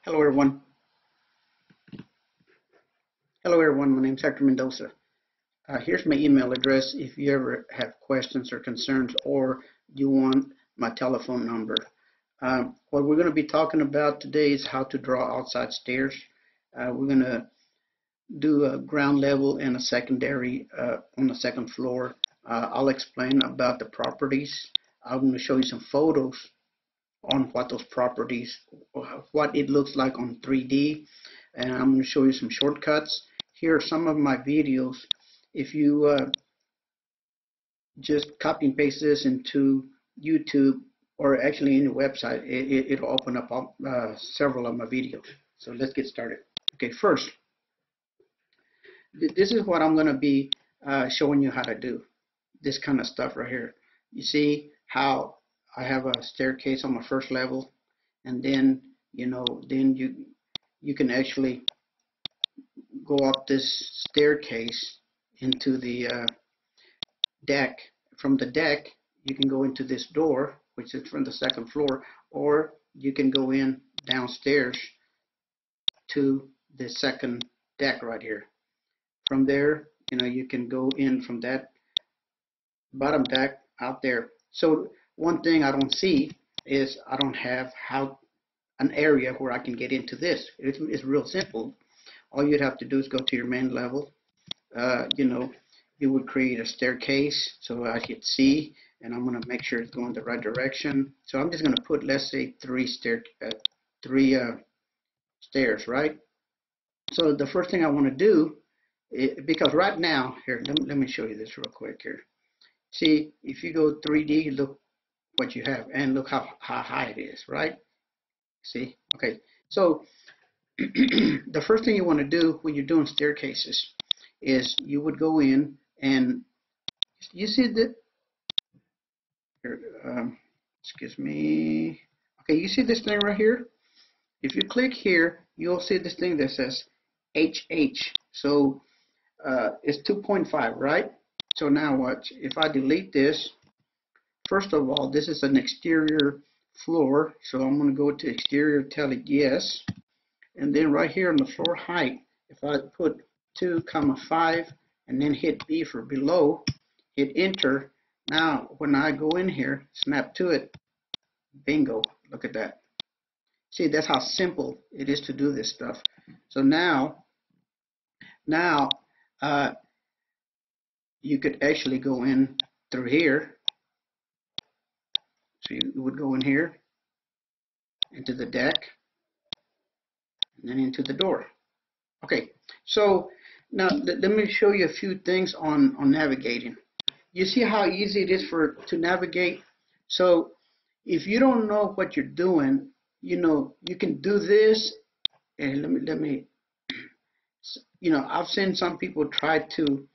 Hello everyone. My name is Hector Mendoza. Here's my email address if you ever have questions or concerns or you want my telephone number. What we're going to be talking about today is how to draw outside stairs. We're going to do a ground level and a secondary on the second floor. I'll explain about the properties. I'm going to show you some photos on what those properties, what it looks like on 3D, and I'm going to show you some shortcuts. Here are some of my videos. If you just copy and paste this into YouTube or actually in your website, it'll open up several of my videos. So let's get started. Okay, first, this is what I'm going to be showing you how to do. This kind of stuff right here. You see how I have a staircase on my first level, and then then you can actually go up this staircase into the deck. From the deck you can go into this door, which is from the second floor, or you can go in downstairs to the second deck right here. From there, you can go in from that bottom deck out there. So one thing I don't see is I don't have an area where I can get into this. It's real simple. All you'd have to do is go to your main level. You would create a staircase so I could see, and I'm going to make sure it's going the right direction. So I'm just going to put, let's say, three stairs, right? So the first thing I want to do, because right now, here, let me show you this real quick here. See, if you go 3D, look what you have, and look how high it is, right? See? Okay. So the first thing you want to do when you're doing staircases is you would go in and you see that here, excuse me. Okay, you see this thing right here? If you click here, you'll see this thing that says HH. So it's 2.5, right? So now watch. If I delete this, first of all, this is an exterior floor, so I'm going to go to exterior, tell it yes, and then right here on the floor height, if I put 2.5 and then hit B for below, hit enter. Now when I go in here, snap to it, bingo, look at that. See, that's how simple it is to do this stuff. So now you could actually go in through here. So you would go in here into the deck and then into the door. Okay, so now let me show you a few things on navigating. You see how easy it is to navigate? So if you don't know what you're doing, you can do this, and let me I've seen some people try to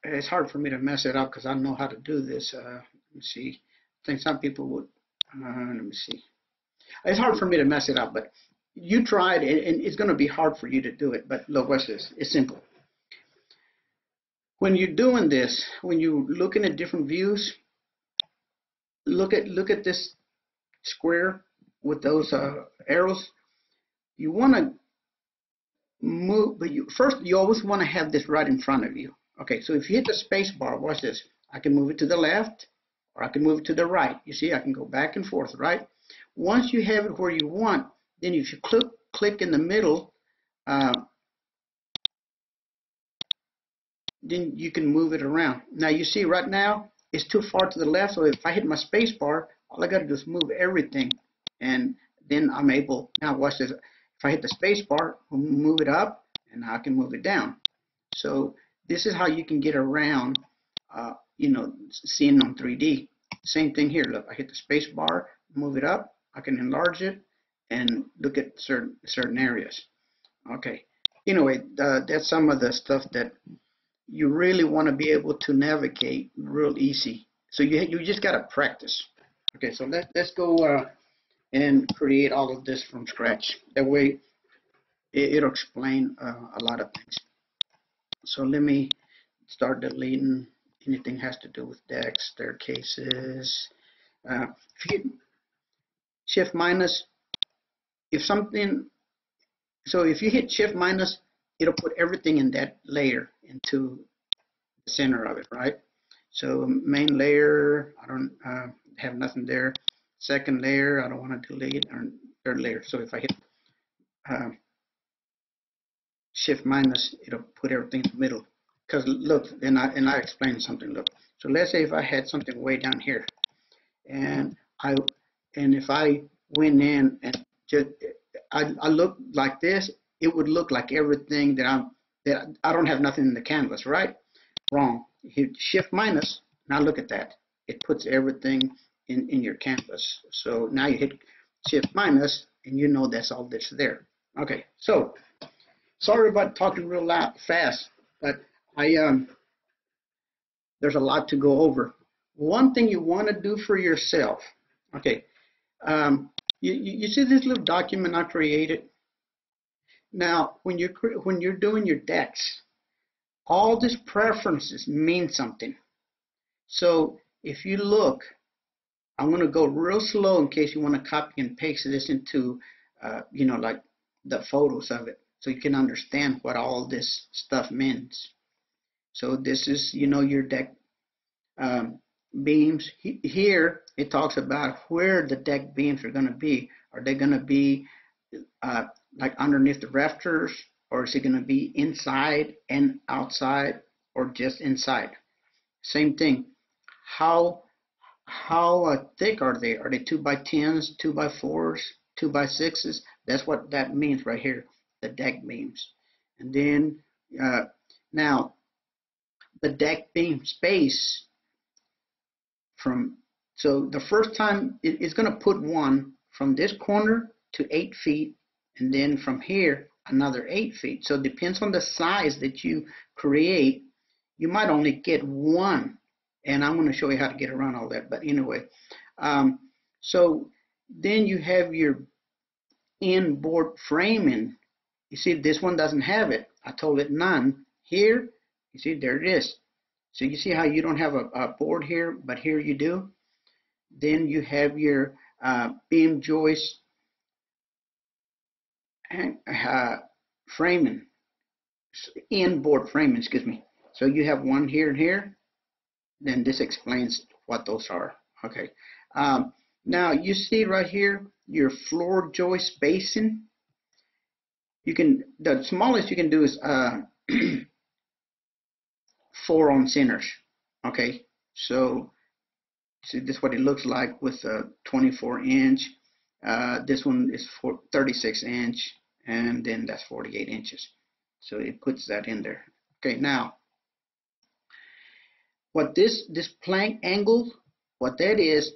it's hard for me to mess it up because I know how to do this. Let me see. I think some people would let me see. It's hard for me to mess it up, but you try it, and it's going to be hard for you to do it. But look, watch this. It's simple. When you're doing this, when you're looking at different views, look at this square with those arrows. You want to move, but you always want to have this right in front of you. Okay, so if you hit the space bar, watch this. I can move it to the left, or I can move it to the right. You see, I can go back and forth, right? Once you have it where you want, then if you click in the middle, then you can move it around. Now you see right now it's too far to the left, so if I hit my space bar, all I got to do is move everything, and then I'm able. Now watch this. If I hit the space bar, I'll move it up, and I can move it down. So this is how you can get around, seeing on 3D. Same thing here. Look, I hit the space bar, move it up. I can enlarge it and look at certain areas. Okay. Anyway, that's some of the stuff that you really want to be able to navigate real easy. So you just got to practice. Okay, so let's go and create all of this from scratch. That way it'll explain a lot of things. So let me start deleting anything has to do with decks, staircases. Shift minus, if something, so if you hit shift minus, it'll put everything in that layer into the center of it, right? So main layer, I don't have nothing there. Second layer, I don't want to delete, or third layer. So if I hit shift minus, it'll put everything in the middle. Because look, and I explained something. Look, so let's say if I had something way down here, and if I went in and just I look like this, it would look like everything that I don't have nothing in the canvas, right? Wrong. Hit shift minus. Now look at that. It puts everything in your canvas. So now you hit shift minus, and you know that's all that's there. Okay. So sorry about talking real loud, fast, but there's a lot to go over. One thing you want to do for yourself. Okay. You see this little document I created? Now, when you're doing your decks, all these preferences mean something. So if you look, I'm going to go real slow in case you want to copy and paste this into, like the photos of it, so you can understand what all this stuff means. So this is, your deck beams. Here it talks about where the deck beams are going to be. Are they going to be like underneath the rafters, or is it going to be inside and outside, or just inside? Same thing. How thick are they? Are they 2x10s, 2x4s, 2x6s? That's what that means right here, the deck beams. And then now the deck beam space so the first time it's going to put one from this corner to 8 feet, and then from here another 8 feet. So it depends on the size that you create. You might only get one, and I'm going to show you how to get around all that. But anyway, so then you have your inboard framing. You see, this one doesn't have it. I told it none. Here, you see, there it is. So you see how you don't have a board here, but here you do. Then you have your beam joist framing, inboard framing, excuse me. So you have one here and here. Then this explains what those are. Okay. Now you see right here your floor joist spacing. The smallest you can do is 4 on centers. Okay. So see, this is what it looks like with a 24-inch. This one is 36 inch, and then that's 48 inches. So it puts that in there. Okay, now what this plank angle, what that is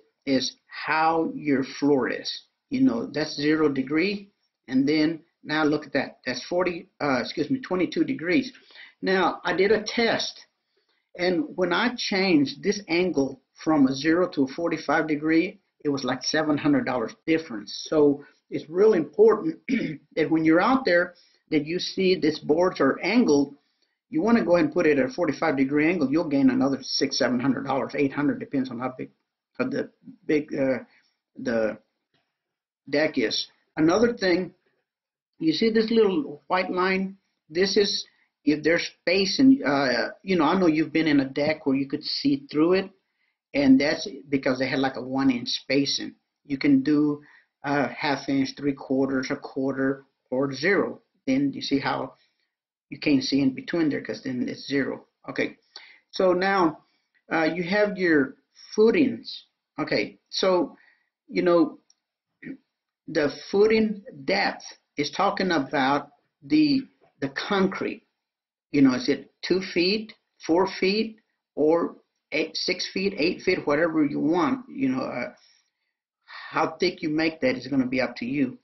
how your floor is. That's 0 degree, and then now look at that. That's 22 degrees. Now I did a test, and when I changed this angle from a 0 to a 45 degree, it was like $700 difference. So it's real important that when you're out there that you see these boards are angled, you want to go ahead and put it at a 45 degree angle. You'll gain another $600, $700, $800, depends on how big the deck is. Another thing, you see this little white line? This is if there's space, and I know you've been in a deck where you could see through it, and that's because they had like a 1-inch spacing. You can do ½ inch, 3/4, a quarter, or 0. Then you see how you can't see in between there, because then it's 0. Okay, so now you have your footings. Okay, so the footing depth is talking about the concrete. Is it 2 feet, 4 feet, or 6 feet, 8 feet, whatever you want. How thick you make that is going to be up to you.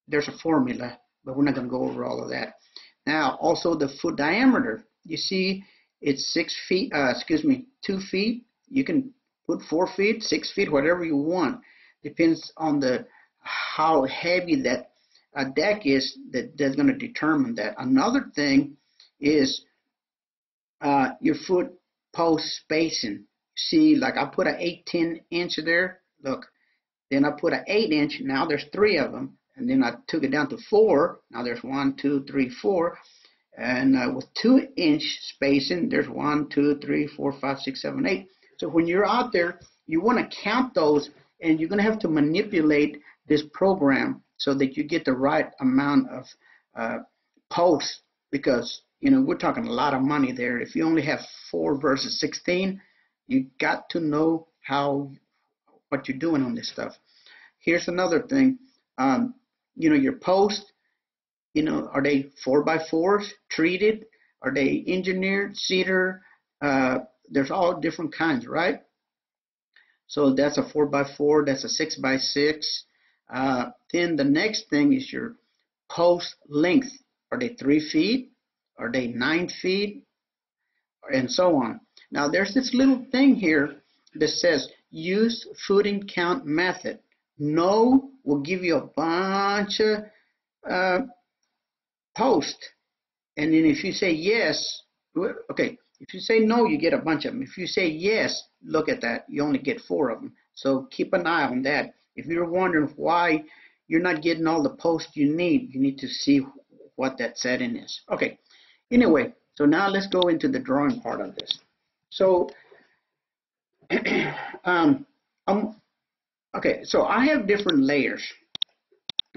There's a formula, but we're not going to go over all of that. Now, also the foot diameter. You see, it's 2 feet. You can put 4 feet, 6 feet, whatever you want. Depends on how heavy that deck is. That's going to determine that. Another thing is your foot post spacing. See, like I put an 8-10 inch there. Look, then I put an 8-inch. Now there's 3 of them. and then I took it down to 4. Now there's 1, 2, 3, 4. And with 2-inch spacing, there's 1, 2, 3, 4, 5, 6, 7, 8. So when you're out there, you want to count those, and you're going to have to manipulate this program so that you get the right amount of posts, because we're talking a lot of money there. If you only have 4 versus 16, you got to know what you're doing on this stuff. Here's another thing. Your posts, are they 4x4s treated? Are they engineered, cedar? There's all different kinds, right? So that's a 4x4, that's a 6x6. Then the next thing is your post length. Are they 3 feet? Are they 9 feet? And so on. Now there's this little thing here that says use footing count method. No will give you a bunch of posts. And then if you say yes, okay, if you say no, you get a bunch of them. If you say yes, look at that. You only get 4 of them. So keep an eye on that. If you're wondering why you're not getting all the posts you need to see what that setting is. Okay, anyway, so now let's go into the drawing part of this. So, okay, so I have different layers,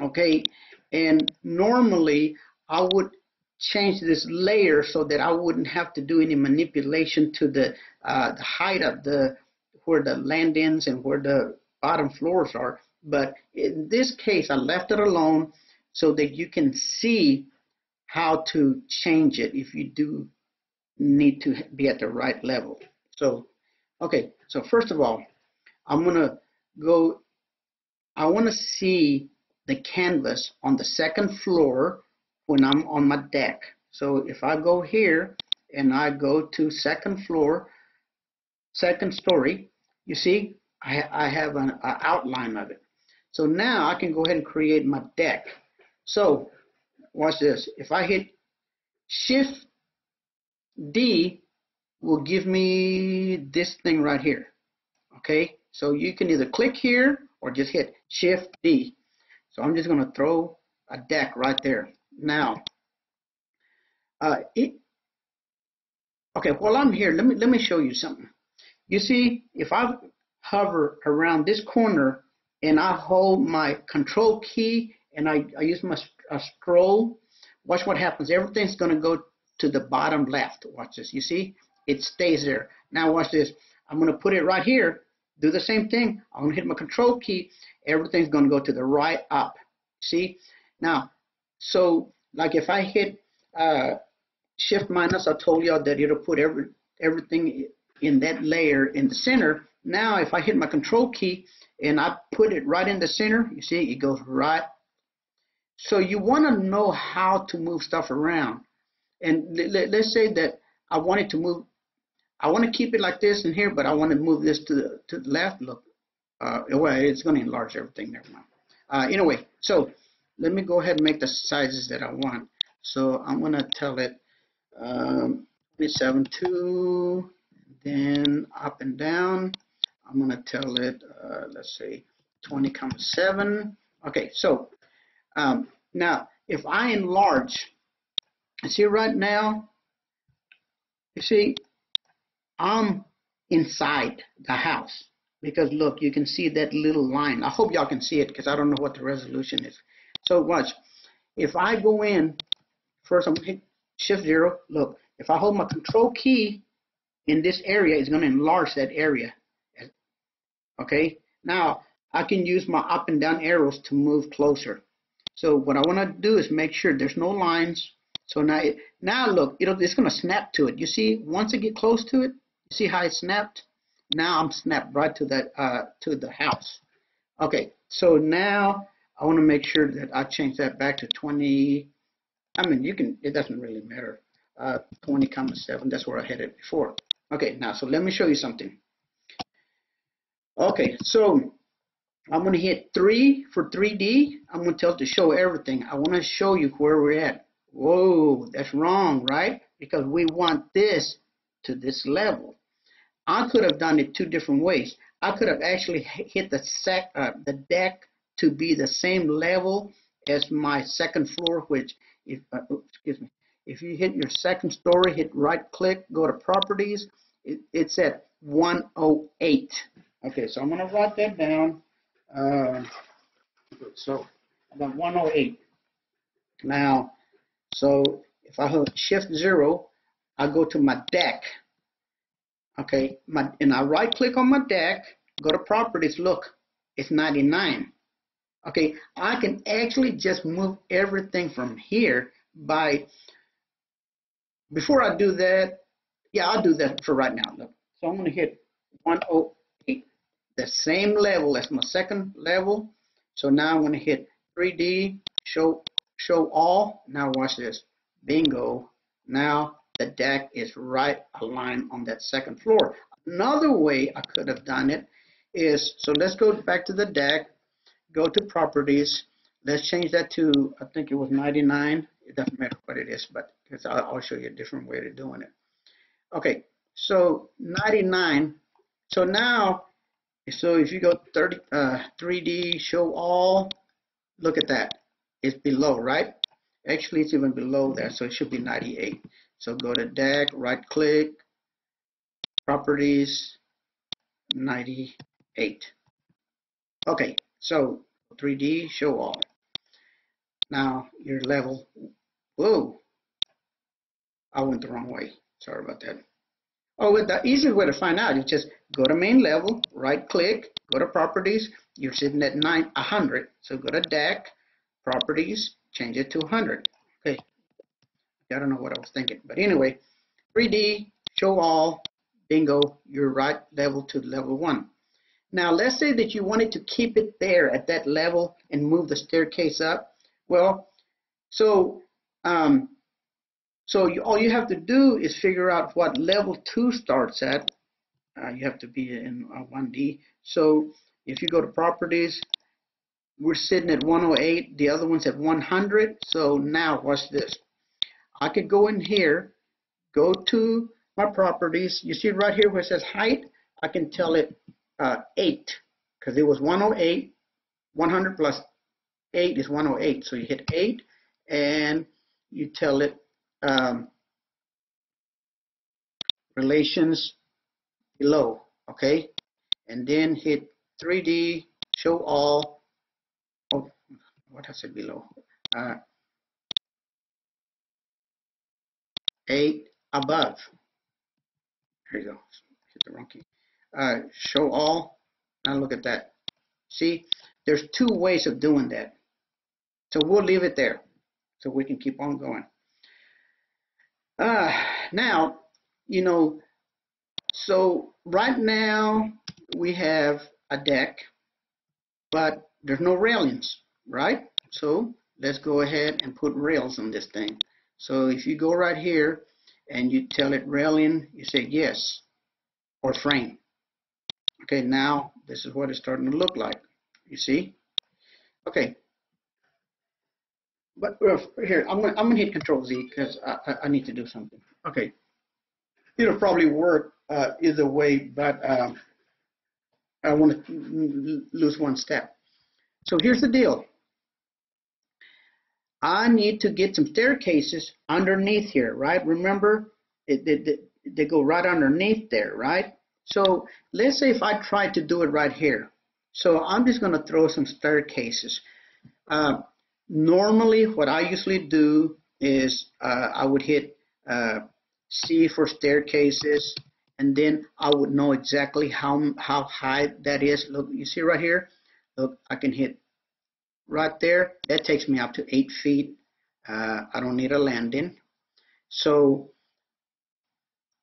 okay, and normally I would change this layer so that I wouldn't have to do any manipulation to the height of where the land ends and where the bottom floors are. But in this case, I left it alone so that you can see how to change it if you do need to be at the right level. So, okay, so first of all, I'm gonna go, I wanna see the canvas on the second floor when I'm on my deck. So if I go here and I go to second floor, second story, you see I have an outline of it. So now I can go ahead and create my deck. So watch this. If I hit Shift D, will give me this thing right here. Okay, so you can either click here or just hit Shift D. So I'm just going to throw a deck right there. Now, okay, while I'm here, let me show you something. You see, if I hover around this corner and I hold my Control key and I use my scroll, watch what happens. Everything's going to go to the bottom left. Watch this. You see, it stays there. Now watch this. I'm going to put it right here. Do the same thing. I'm going to hit my Control key. Everything's going to go to the right up. See? Now, so like if I hit Shift minus, I told y'all that it'll put everything in that layer in the center. Now if I hit my Control key and I put it right in the center, you see it goes right. So you want to know how to move stuff around. And let's say that I wanted to move, I want to keep it like this in here, but I want to move this to the left. Look, well, it's going to enlarge everything. Never mind. Anyway, so let me go ahead and make the sizes that I want. So I'm going to tell it 27.2, then up and down. I'm going to tell it, let's say 20.7. Okay, so now if I enlarge, see right now, you see, I'm inside the house because look, you can see that little line. I hope y'all can see it because I don't know what the resolution is. So watch, if I go in, first I'm going to hit Shift 0. Look, if I hold my Control key in this area, it's going to enlarge that area. Okay, now I can use my up and down arrows to move closer. So what I want to do is make sure there's no lines. So now look, it's going to snap to it. You see, once I get close to it, you see how it snapped? Now I'm snapped right to the house. Okay, so now I want to make sure that I change that back to 20. I mean, it doesn't really matter. 20.7, that's where I had it before. Okay, now, so let me show you something. Okay, so I'm going to hit 3 for 3D. I'm going to tell it to show everything. I want to show you where we're at. Whoa, that's wrong, right? Because we want this to this level. I could have done it 2 different ways. I could have actually hit the deck to be the same level as my second floor, which if excuse me, if you hit your second story, hit right click, go to properties, it's at 108. Okay, so I'm going to write that down. So I got 108. Now, so if I hold shift 0, I go to my deck. Okay, and I right click on my deck, go to properties, look, it's 99. Okay, I can actually just move everything from here by, before I do that, yeah, I'll do that for right now. Look, so I'm going to hit 108, the same level as my second level. So now I'm going to hit 3D, show all. Now watch this, bingo. Now the deck is right aligned on that second floor. Another way I could have done it is, so let's go back to the deck, go to properties, let's change that to, I think it was 99. It doesn't matter what it is, but because I'll show you a different way of doing it. Okay, so 99. So now, so if you go 3D, show all, look at that. It's below, right? Actually, it's even below that, so it should be 98. So go to deck, right click, properties, 98. Okay, so 3D, show all. Now your level, whoa, I went the wrong way. Sorry about that. Oh, the easiest way to find out is just go to main level, right click, go to properties. You're sitting at 100. So go to deck, properties, change it to 100. Okay. I don't know what I was thinking. But anyway, 3D, show all, bingo, you're right level to level 1. Now let's say that you wanted to keep it there at that level and move the staircase up. Well, so all you have to do is figure out what level 2 starts at. You have to be in 1D. So if you go to properties, we're sitting at 108. The other one's at 100. So now watch this. I could go in here, go to my properties. You see right here where it says height? I can tell it 8 because it was 108. 100 plus 8 is 108. So you hit 8 and you tell it relations below, okay? And then hit 3D, show all. Oh, what I said below? 8 above. There you go. Hit the wrong key. Show all. Now look at that. See, there's 2 ways of doing that. So we'll leave it there so we can keep on going. Now, you know, so right now we have a deck, but there's no railings, right? So let's go ahead and put rails on this thing. So if you go right here and you tell it railing, you say yes, or frame. Okay, now this is what it's starting to look like. You see? Okay. But here, I'm gonna hit Control Z because I need to do something. Okay. It'll probably work either way, but I want to lose one step. So here's the deal. I need to get some staircases underneath here, right? Remember, they go right underneath there, right? So let's say if I try to do it right here. So I'm just going to throw some staircases. Normally, what I usually do is I would hit C for staircases, and then I would know exactly how high that is. Look, you see right here? Look, I can hit right there. That takes me up to 8 feet. I don't need a landing. So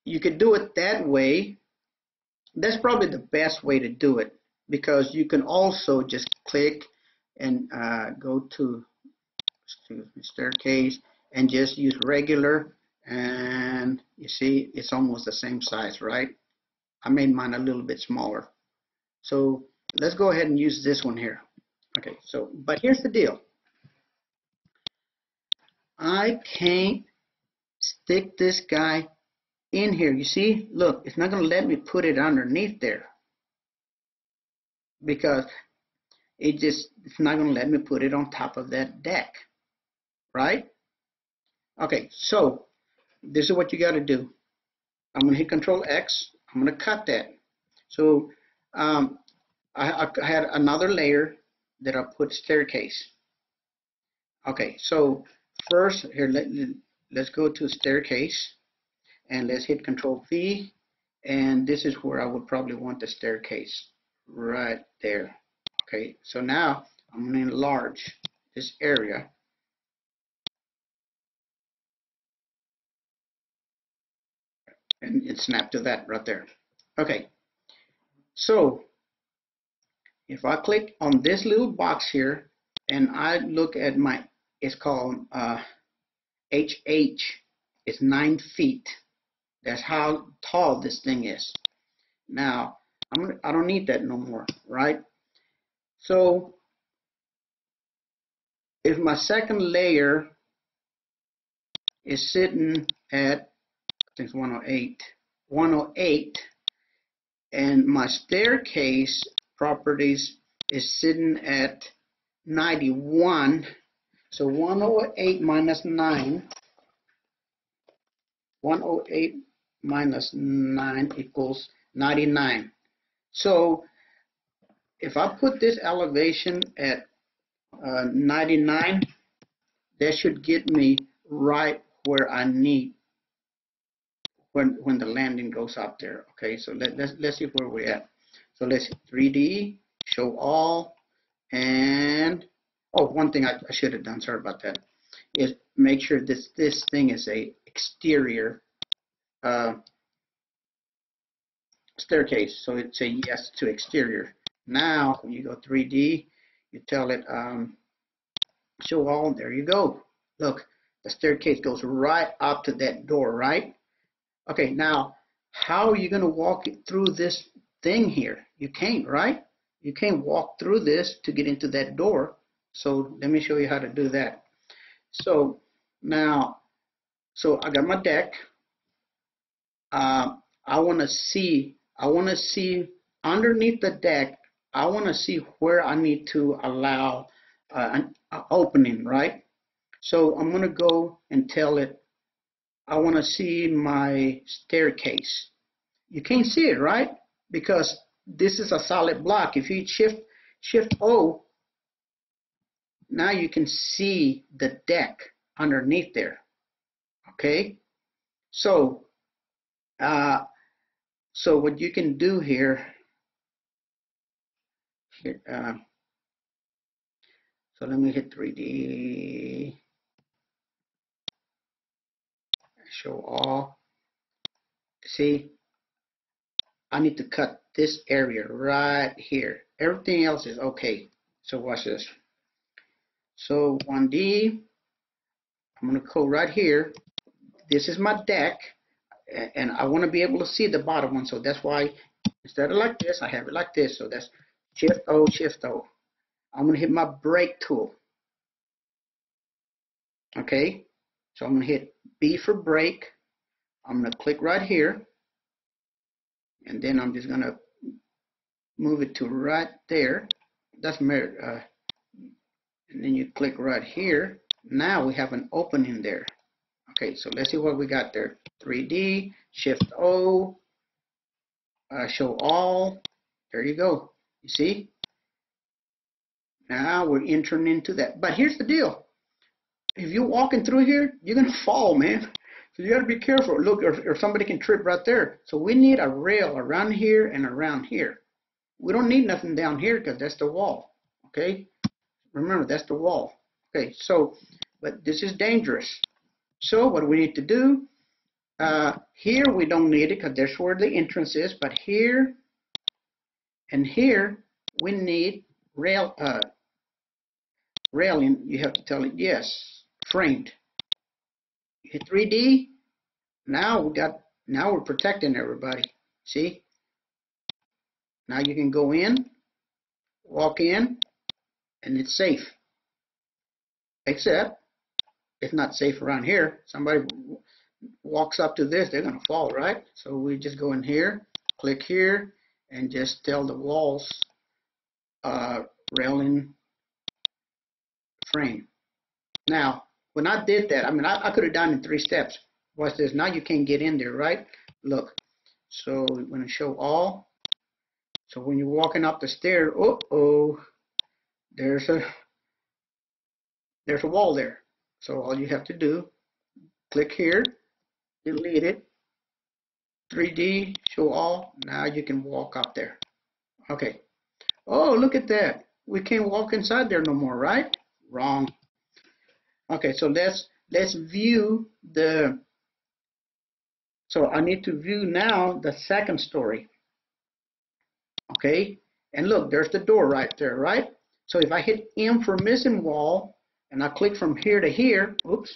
you could do it that way. That's probably the best way to do it because you can also just click and go to staircase and just use regular, and you see it's almost the same size, right? I made mine a little bit smaller. So let's go ahead and use this one here. Okay, so but here's the deal. I can't stick this guy in here. You see, look, it's not going to let me put it underneath there because it's not going to let me put it on top of that deck, right? Okay, so this is what you got to do. I'm going to hit Control X. I'm going to cut that. So I had another layer that I put staircase. Okay, so first here, let's go to staircase and let's hit Control V, and this is where I would probably want the staircase, right there. Okay, so now I'm going to enlarge this area. And it snapped to that right there. Okay, so if I click on this little box here and I look at my, it's called HH, it's 9 feet. That's how tall this thing is. Now, I don't need that no more, right? So if my second layer is sitting at, I think it's 108, and my staircase properties is sitting at 91, so 108 minus 9, 108 minus 9 equals 99. So if I put this elevation at 99, that should get me right where I need when the landing goes up there. Okay, so let's see where we're at. So let's hit 3D, show all, and oh, one thing I should have done, sorry about that, is make sure this thing is a exterior staircase. So it's a yes to exterior. Now when you go 3D, you tell it show all. There you go. Look, the staircase goes right up to that door, right? Okay, now how are you going to walk through this thing here? You can't, right? You can't walk through this to get into that door. So let me show you how to do that. So now, so I got my deck. I want to see underneath the deck. I want to see where I need to allow an opening, right? So I'm going to go and tell it I want to see my staircase. You can't see it, right? Because this is a solid block. If you shift O, now you can see the deck underneath there. Okay, so so what you can do here, so let me hit 3D, show all. See, I need to cut this area right here. Everything else is okay. So watch this. So 1D, I'm going to go right here. This is my deck, and I want to be able to see the bottom one. So that's why instead of like this, I have it like this. So that's Shift O, Shift O. I'm going to hit my break tool. Okay, so I'm going to hit B for break. I'm going to click right here, and then I'm just going to move it to right there. That's and then you click right here. Now we have an opening there. Okay, so let's see what we got there. 3D, Shift O, show all. There you go. You see? Now we're entering into that. But here's the deal. If you're walking through here, you're going to fall, man. So you got to be careful. Look, or somebody can trip right there. So we need a rail around here and around here. We don't need nothing down here because that's the wall. Okay? Remember, that's the wall. Okay, so, but this is dangerous. So what we need to do, here we don't need it because that's where the entrance is, but here and here we need railing. You have to tell it yes, framed. You hit 3D. Now we're protecting everybody. See? Now you can go in, walk in, and it's safe. Except it's not safe around here. Somebody walks up to this, they're going to fall, right? So we just go in here, click here, and just tell the walls railing frame. Now, when I did that, I mean, I could have done it in 3 steps. Watch this. Now you can't get in there, right? Look. So we're going to show all. So when you're walking up the stairs, there's a wall there. So all you have to do, click here, delete it, 3D, show all. Now you can walk up there. Okay. Oh, look at that. We can't walk inside there no more, right? Wrong. Okay, so let's view the. So I need to view now the second story. Okay, and look, there's the door right there, right? So if I hit M for missing wall, and I click from here to here, oops,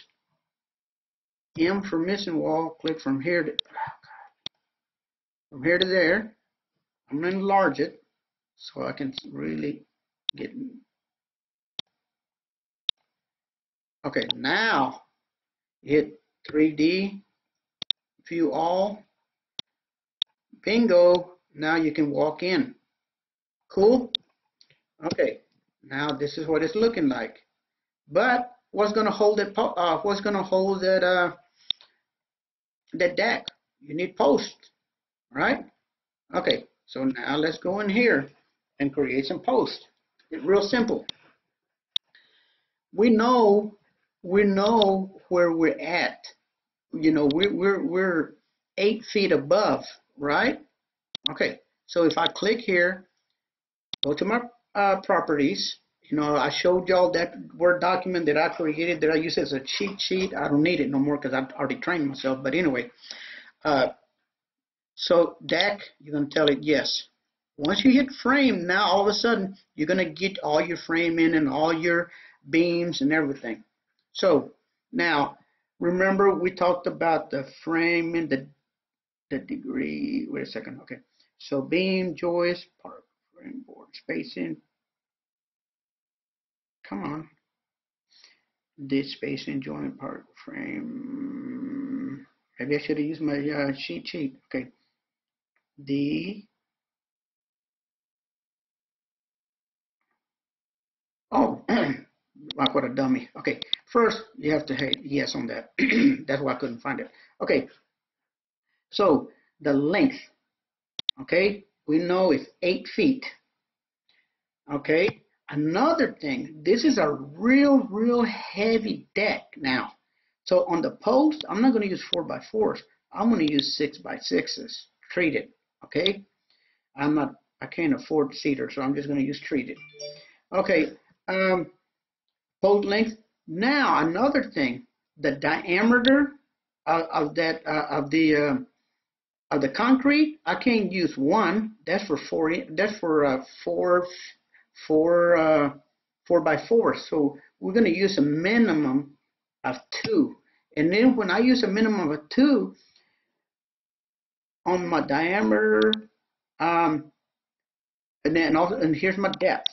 M for missing wall, click from here to there. I'm going to enlarge it so I can really get. Okay, now hit 3D, view all, bingo. Now you can walk in. Cool. Okay, now this is what it's looking like. But what's going to hold it? What's going to hold that that deck? You need posts, right? Okay, so now let's go in here and create some posts. It's real simple. We know where we're at. You know, we're 8 feet above, right? Okay, so if I click here, go to my properties. You know, I showed y'all that Word document that I created that I use as a cheat sheet. I don't need it no more because I've already trained myself. But anyway, so deck, you're going to tell it yes. Once you hit frame, now all of a sudden, you're going to get all your frame in and all your beams and everything. So now, remember we talked about the frame and the degree. Wait a second. Okay. So beam, joist, part, frame, board, spacing. Come on. This spacing, joint, part, frame. Maybe I should have used my cheat sheet. Okay. Oh, like what a dummy. Okay. First, you have to hit yes on that. That's why I couldn't find it. Okay. So the length. Okay. We know it's 8 feet. Okay. Another thing, this is a real heavy deck now. So on the post, I'm not going to use 4x4s. I'm going to use 6x6s, treated. Okay. I can't afford cedar, so I'm just going to use treated. Okay. Post length. Now another thing, the diameter of the concrete, I can't use 1. That's for 4. That's for 4x4. So we're going to use a minimum of 2. And then when I use a minimum of 2 on my diameter, and here's my depth.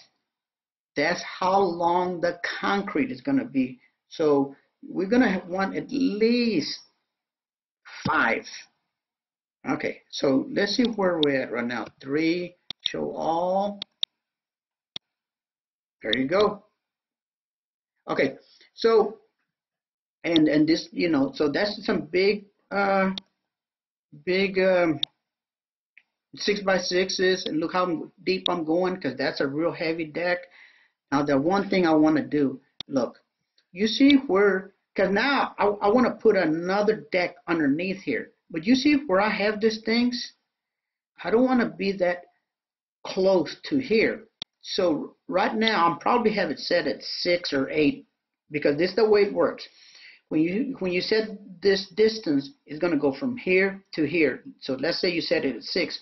That's how long the concrete is going to be. So we're going to want at least 5. Okay, so let's see where we're at right now. 3, show all. There you go. Okay, so and this, you know, so that's some big 6x6s, and look how deep I'm going because that's a real heavy deck. Now the one thing I want to do, look, you see where, because now I want to put another deck underneath here, but you see where I have these things? I don't want to be that close to here. So right now I'm probably have it set at 6 or 8 because this is the way it works. When you set this distance, it's going to go from here to here. So let's say you set it at 6,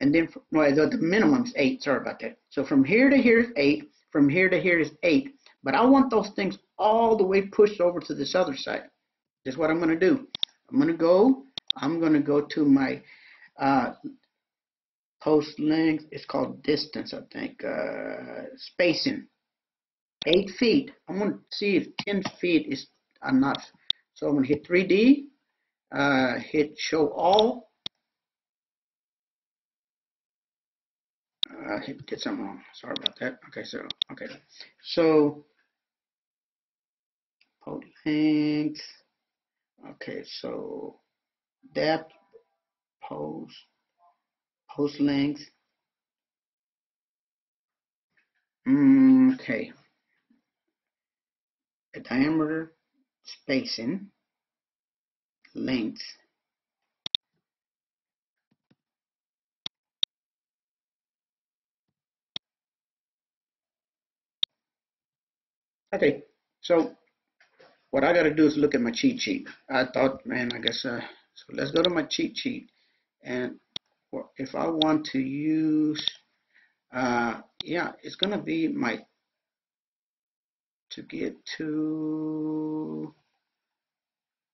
and then the minimum is 8. Sorry about that. So from here to here is 8. From here to here is 8. But I want those things all the way pushed over to this other side. That's what I'm going to do. I'm going to go to my post length. It's called distance, I think. Spacing. 8 feet. I'm going to see if 10 feet is enough. So I'm going to hit 3D, hit show all. did something wrong. Sorry about that. Okay, so post length. Okay, so depth, post length. Okay, the diameter, spacing, length. Okay, so what I got to do is look at my cheat sheet. I thought, man, I guess, so let's go to my cheat sheet. And if I want to use, yeah, it's going to be to get to,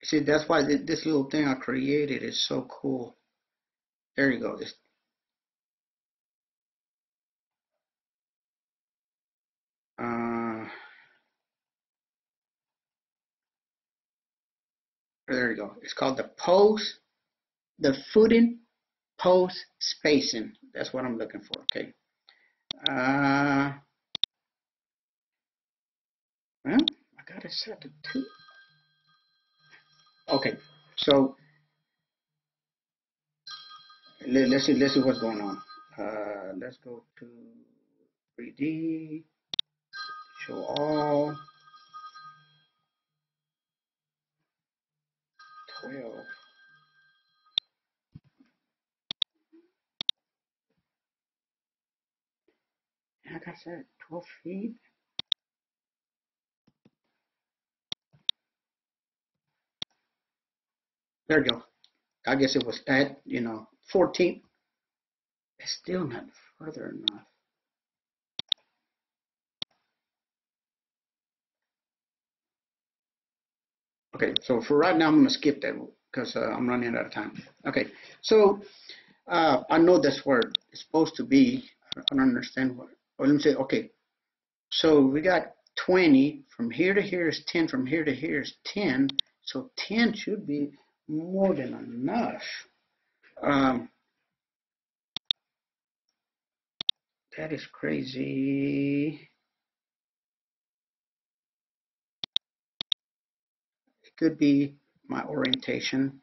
see, that's why this little thing I created is so cool. There you go. Uh, there you go. It's called the footing post spacing. That's what I'm looking for. Okay. Well, I got it set to 2. Okay. So let's see what's going on. Let's go to 3D, show all, 12. Like I said, 12 feet. There you go. I guess it was at, 14. It's still not further enough. Okay, so for right now, I'm going to skip that because I'm running out of time. Okay, so I know that's where it's supposed to be. I don't understand what. Oh, let me say, okay, so we got 20. From here to here is 10. From here to here is 10. So 10 should be more than enough. That is crazy. It could be my orientation.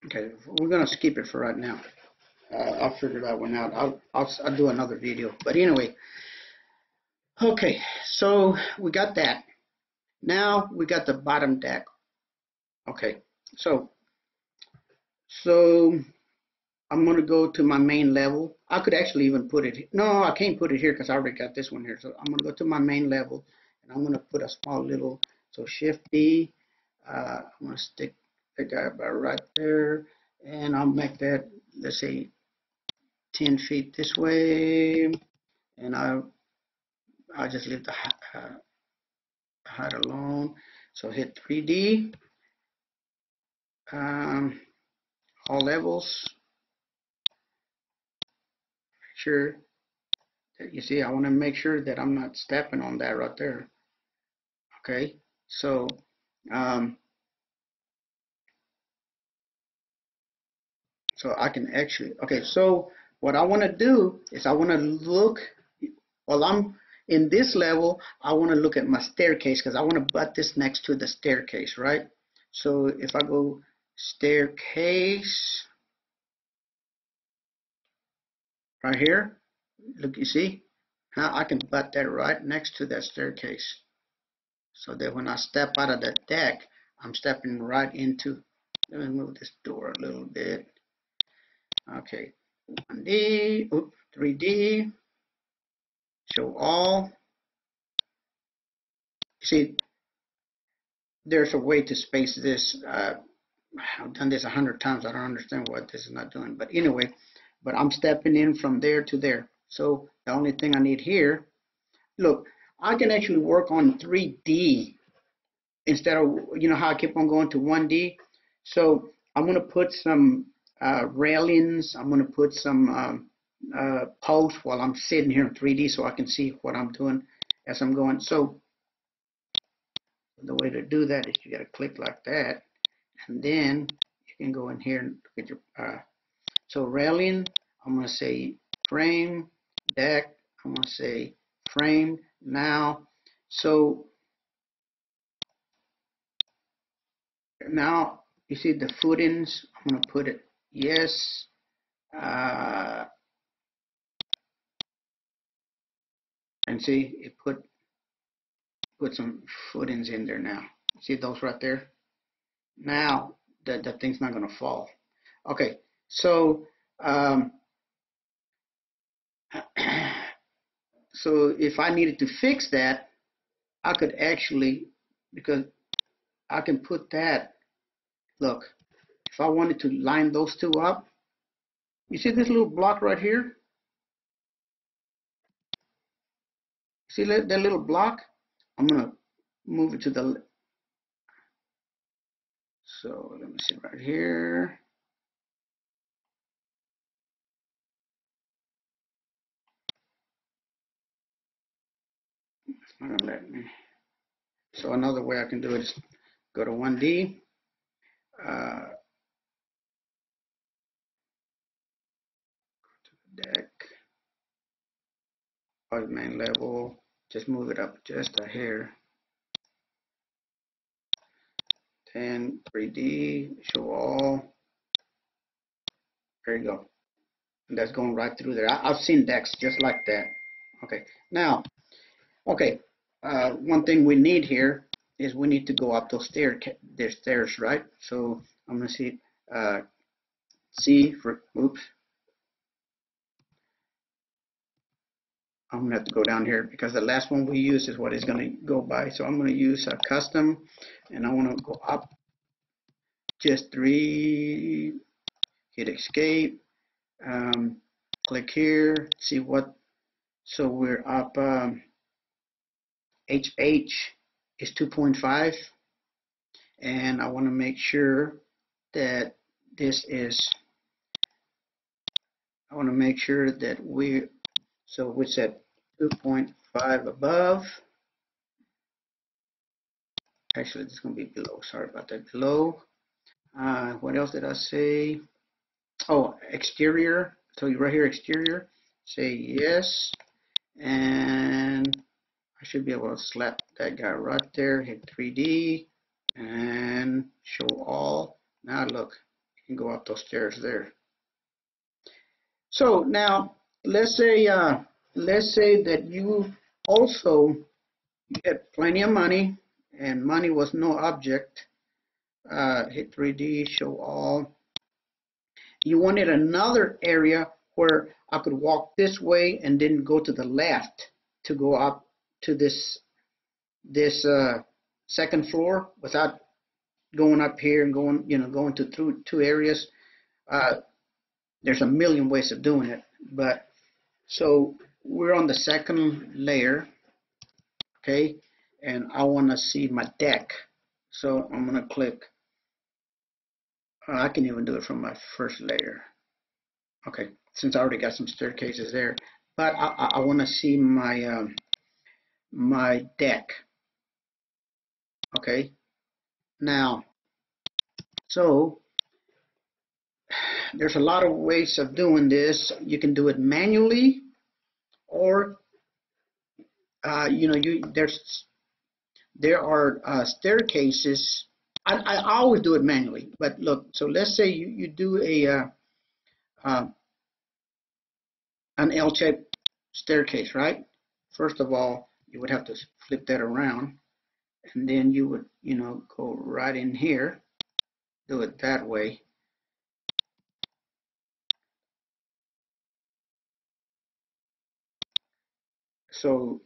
Okay, we're gonna skip it for right now. I'll figure that one out. I'll do another video. But anyway, okay. So we got that. Now we got the bottom deck. Okay. So I'm gonna go to my main level. I could actually even put it. No, I can't put it here because I already got this one here. So I'm gonna go to my main level and I'm gonna put a small little. So Shift D. I'm gonna stick the guy about right there, and I'll make that. Let's say 10 feet this way, and I'll just leave the height alone. So hit 3D, all levels. Sure that you see, I want to make sure that I'm not stepping on that right there. Okay, so so I can actually, okay, so what I want to do is I want to look, while I'm in this level, I want to look at my staircase because I want to butt this next to the staircase, right? So if I go staircase right here, look, you see, now I can butt that right next to that staircase. So that when I step out of the deck, I'm stepping right into, let me move this door a little bit. Okay, 1D, 3D, show all. See, there's a way to space this. I've done this 100 times. I don't understand what this is not doing. But anyway, but I'm stepping in from there to there. So the only thing I need here, look, I can actually work on 3D instead of, how I keep on going to 1D. So I'm going to put some railings. I'm going to put some posts while I'm sitting here in 3D so I can see what I'm doing as I'm going. So the way to do that is you got to click like that, and then you can go in here and get your so railing. I'm going to say frame deck. I'm going to say frame now. So now you see the footings. I'm going to put it yes. And see, it put some footings in there now. See those right there? Now the thing's not going to fall. Okay, so so if I needed to fix that, I could actually, because I can put that, look, if I wanted to line those two up, you see this little block right here? See that little block? I'm going to move it to the, so let me see right here. It's not going to let me. So another way I can do it is go to 1D. Deck, main level, just move it up just a hair. 10, 3D, show all. There you go. And that's going right through there. I've seen decks just like that. Okay, now, okay, one thing we need here is we need to go up those stairs, right? So I'm going to see C for, oops. I'm going to have to go down here because the last one we used is what it's going to go by. So I'm going to use a custom, and I want to go up just 3, hit escape, click here, see what, so we're up, HH is 2.5, and I want to make sure that this is, I want to make sure that so we set 2.5 above. Actually, this is going to be below. Sorry about that. Below. What else did I say? Oh, exterior. So you right here, exterior. Say yes. And I should be able to slap that guy right there. Hit 3D and show all. Now look, you can go up those stairs there. So now let's say that you also get plenty of money, and money was no object. Hit 3D, show all. You wanted another area where I could walk this way and then go to the left to go up to this second floor without going up here and going to through two areas. There's a million ways of doing it, but so we're on the second layer, okay, and I want to see my deck. So I'm going to click. I can even do it from my first layer. Okay, since I already got some staircases there, but I want to see my my deck. Okay, now, so there's a lot of ways of doing this. You can do it manually, or there are staircases. I always do it manually, but look. So let's say you do an L-shaped staircase, right? First of all, you would have to flip that around, and then you would go right in here, do it that way. So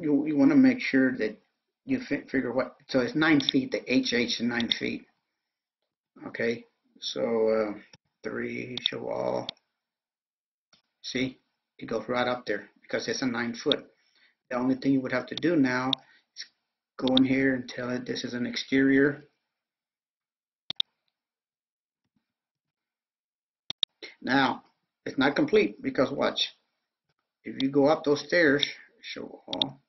you want to make sure that you figure what, so it's 9 feet, the HH is 9 feet. Okay, so 3, show all. See, it goes right up there because it's a 9 foot. The only thing you would have to do now is go in here and tell it this is an exterior. Now, it's not complete because watch. If you go up those stairs, show all.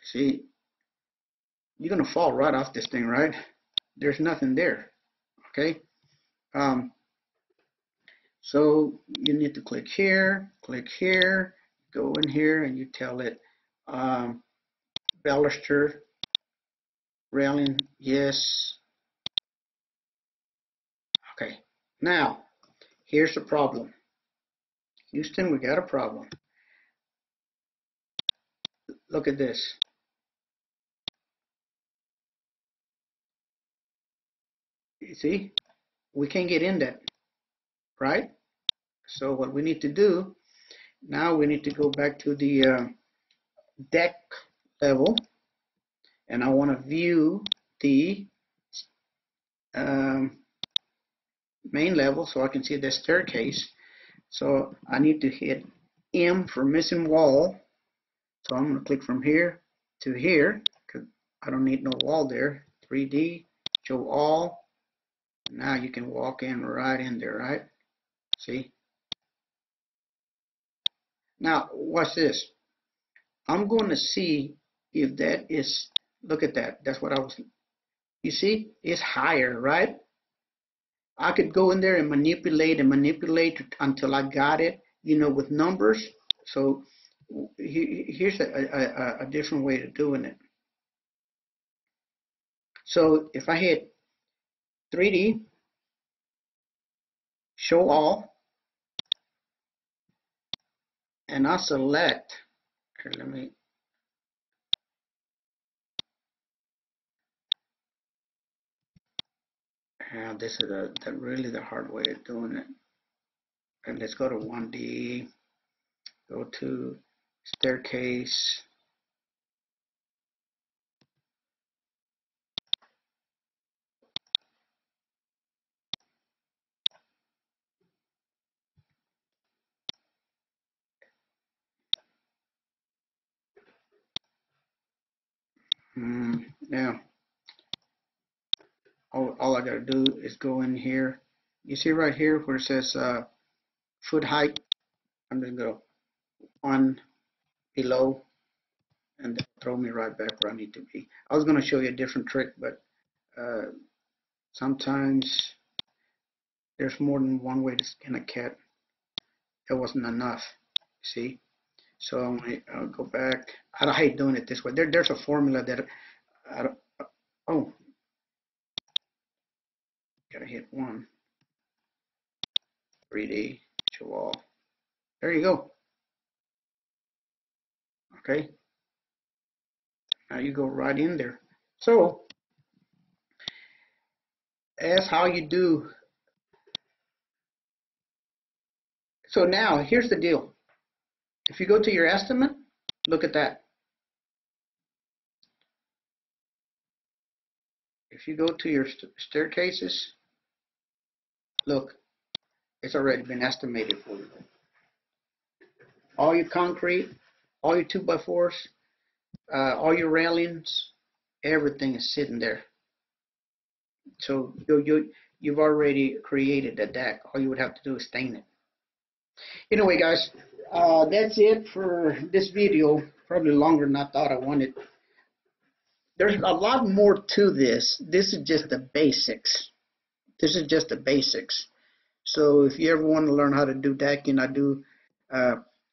See, you're gonna fall right off this thing, right? There's nothing there. Okay. So you need to click here, go in here, and you tell it baluster railing, yes. Okay. Now, here's the problem. Houston, we got a problem. Look at this. You see, we can't get in that, right? So what we need to do, now we need to go back to the deck level, and I want to view the main level so I can see the staircase. So I need to hit M for missing wall. So I'm going to click from here to here because I don't need no wall there. 3D, show all. Now you can walk in right in there, right? See? Now watch this. I'm going to see if that is, look at that. That's what I was, you see, it's higher, right? I could go in there and manipulate until I got it, you know, with numbers. So here's a different way of doing it. So if I hit 3D, show all, and I select, here, let me, this is really the hard way of doing it. And let's go to 1D, go to staircase. Now, all I gotta do is go in here. You see right here where it says foot height. I'm gonna go one below, and throw me right back where I need to be. I was gonna show you a different trick, but sometimes there's more than one way to skin a cat. It wasn't enough. See? So I'm gonna go back. I hate doing it this way. There's a formula that I don't, oh, gotta hit one. 3D, show all. There you go. Okay. Now you go right in there. So that's how you do. So now here's the deal. If you go to your estimate, look at that. If you go to your staircases, look, it's already been estimated for you. All your concrete, all your 2x4s, all your railings, everything is sitting there. So you've already created a deck. All you would have to do is stain it. Anyway, guys, that's it for this video. Probably longer than I thought I wanted. There's a lot more to this. This is just the basics. This is just the basics. So if you ever want to learn how to do decking, I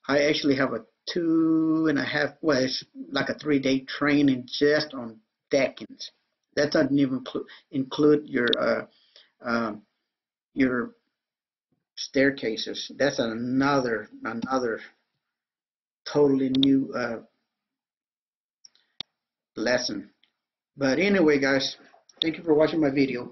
actually have a 2.5, well, it's like a 3-day training just on deckings. That doesn't even include your staircases. That's another totally new lesson. But anyway, guys, thank you for watching my video.